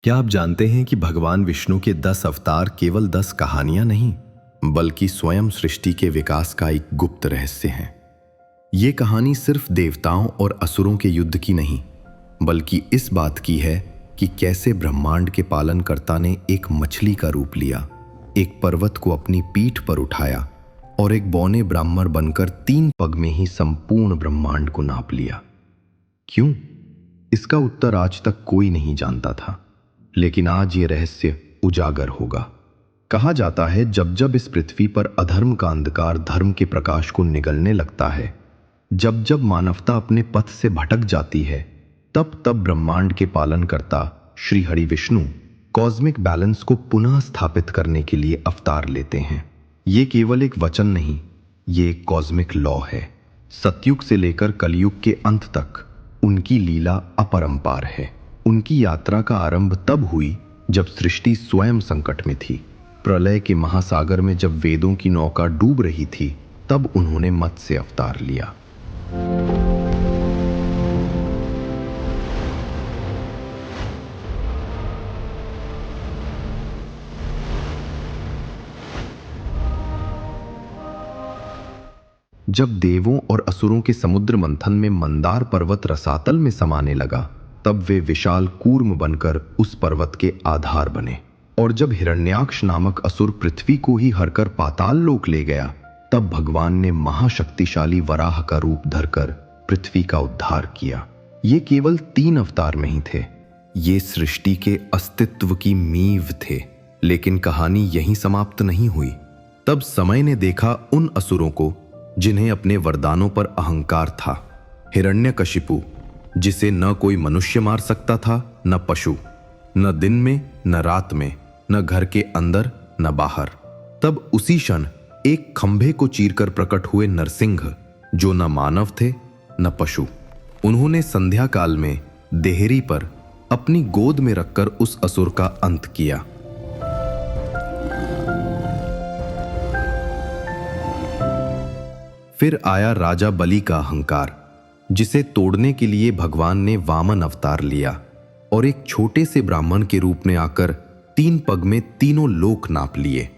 क्या आप जानते हैं कि भगवान विष्णु के 10 अवतार केवल 10 कहानियां नहीं, बल्कि स्वयं सृष्टि के विकास का एक गुप्त रहस्य है। ये कहानी सिर्फ देवताओं और असुरों के युद्ध की नहीं, बल्कि इस बात की है कि कैसे ब्रह्मांड के पालनकर्ता ने एक मछली का रूप लिया, एक पर्वत को अपनी पीठ पर उठाया और एक बौने ब्राह्मण बनकर 3 पग में ही संपूर्ण ब्रह्मांड को नाप लिया। क्यों? इसका उत्तर आज तक कोई नहीं जानता था, लेकिन आज ये रहस्य उजागर होगा। कहा जाता है जब जब इस पृथ्वी पर अधर्म का अंधकार धर्म के प्रकाश को निगलने लगता है, जब जब मानवता अपने पथ से भटक जाती है, तब तब ब्रह्मांड के पालनकर्ता श्री हरि विष्णु कॉस्मिक बैलेंस को पुनः स्थापित करने के लिए अवतार लेते हैं। ये केवल एक वचन नहीं, ये एक कॉस्मिक लॉ है। सतयुग से लेकर कलयुग के अंत तक उनकी लीला अपरंपार है। उनकी यात्रा का आरंभ तब हुई जब सृष्टि स्वयं संकट में थी। प्रलय के महासागर में जब वेदों की नौका डूब रही थी, तब उन्होंने मत्स्य अवतार लिया। जब देवों और असुरों के समुद्र मंथन में मंदार पर्वत रसातल में समाने लगा, तब वे विशाल कूर्म बनकर उस पर्वत के आधार बने। और जब हिरण्याक्ष नामक असुर पृथ्वी को ही हरकर पाताल लोक ले गया, तब भगवान ने महाशक्तिशाली वराह का रूप धरकर पृथ्वी का उद्धार किया। ये केवल 3 अवतार नहीं थे, ये सृष्टि के अस्तित्व की नींव थे। लेकिन कहानी यहीं समाप्त नहीं हुई। तब समय ने देखा उन असुरों को जिन्हें अपने वरदानों पर अहंकार था। हिरण्यकशिपु, जिसे न कोई मनुष्य मार सकता था, न पशु, न दिन में न रात में, न घर के अंदर न बाहर। तब उसी क्षण एक खंभे को चीरकर प्रकट हुए नरसिंह, जो न मानव थे न पशु। उन्होंने संध्या काल में देहरी पर अपनी गोद में रखकर उस असुर का अंत किया। फिर आया राजा बलि का अहंकार, जिसे तोड़ने के लिए भगवान ने वामन अवतार लिया और एक छोटे से ब्राह्मण के रूप में आकर 3 पग में तीनों लोक नाप लिए।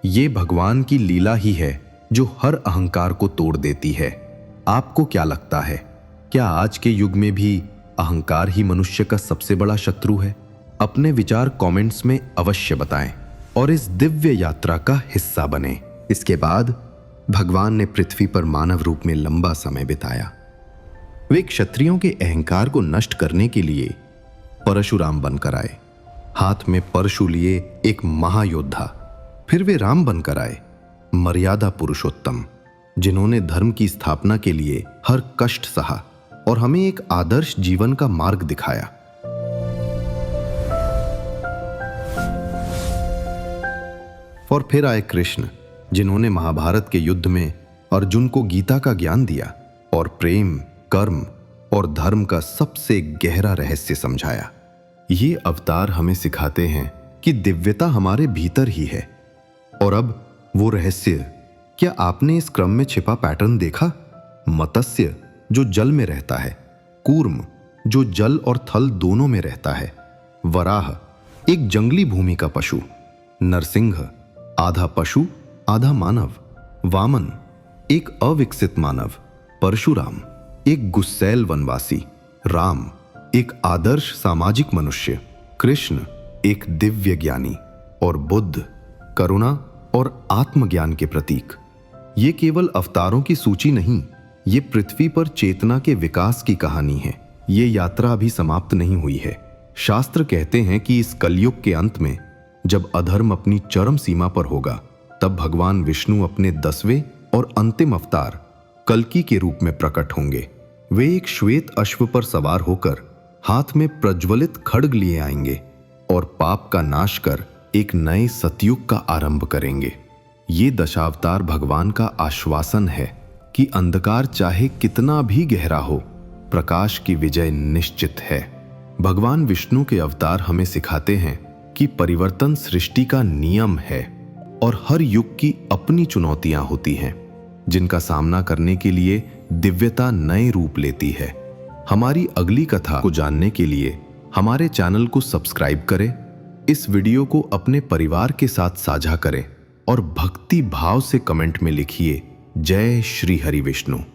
ये भगवान की लीला ही है जो हर अहंकार को तोड़ देती है। आपको क्या लगता है, क्या आज के युग में भी अहंकार ही मनुष्य का सबसे बड़ा शत्रु है? अपने विचार कमेंट्स में अवश्य बताएं और इस दिव्य यात्रा का हिस्सा बने। इसके बाद भगवान ने पृथ्वी पर मानव रूप में लंबा समय बिताया। वे क्षत्रियों के अहंकार को नष्ट करने के लिए परशुराम बनकर आए, हाथ में परशु लिए एक महायोद्धा। फिर वे राम बनकर आए, मर्यादा पुरुषोत्तम, जिन्होंने धर्म की स्थापना के लिए हर कष्ट सहा और हमें एक आदर्श जीवन का मार्ग दिखाया। और फिर आए कृष्ण, जिन्होंने महाभारत के युद्ध में अर्जुन को गीता का ज्ञान दिया और प्रेम, कर्म और धर्म का सबसे गहरा रहस्य समझाया। ये अवतार हमें सिखाते हैं कि दिव्यता हमारे भीतर ही है। और अब वो रहस्य, क्या आपने इस क्रम में छिपा पैटर्न देखा? मत्स्य, जो जल में रहता है, कूर्म, जो जल और थल दोनों में रहता है, वराह, एक जंगली भूमि का पशु, नरसिंह, आधा पशु आधा मानव, वामन, एक अविकसित मानव, परशुराम, एक गुस्सैल वनवासी, राम, एक आदर्श सामाजिक मनुष्य, कृष्ण, एक दिव्य ज्ञानी, और बुद्ध, करुणा और आत्मज्ञान के प्रतीक। ये केवल अवतारों की सूची नहीं, ये पृथ्वी पर चेतना के विकास की कहानी है। ये यात्रा अभी समाप्त नहीं हुई है। शास्त्र कहते हैं कि इस कलयुग के अंत में, जब अधर्म अपनी चरम सीमा पर होगा, तब भगवान विष्णु अपने 10वें और अंतिम अवतार कल्कि के रूप में प्रकट होंगे। वे एक श्वेत अश्व पर सवार होकर हाथ में प्रज्वलित खड्ग लिए आएंगे और पाप का नाश कर एक नए सतयुग का आरंभ करेंगे। ये दशावतार भगवान का आश्वासन है कि अंधकार चाहे कितना भी गहरा हो, प्रकाश की विजय निश्चित है। भगवान विष्णु के अवतार हमें सिखाते हैं कि परिवर्तन सृष्टि का नियम है और हर युग की अपनी चुनौतियां होती हैं, जिनका सामना करने के लिए दिव्यता नए रूप लेती है। हमारी अगली कथा को जानने के लिए हमारे चैनल को सब्सक्राइब करें, इस वीडियो को अपने परिवार के साथ साझा करें और भक्ति भाव से कमेंट में लिखिए जय श्री हरि विष्णु।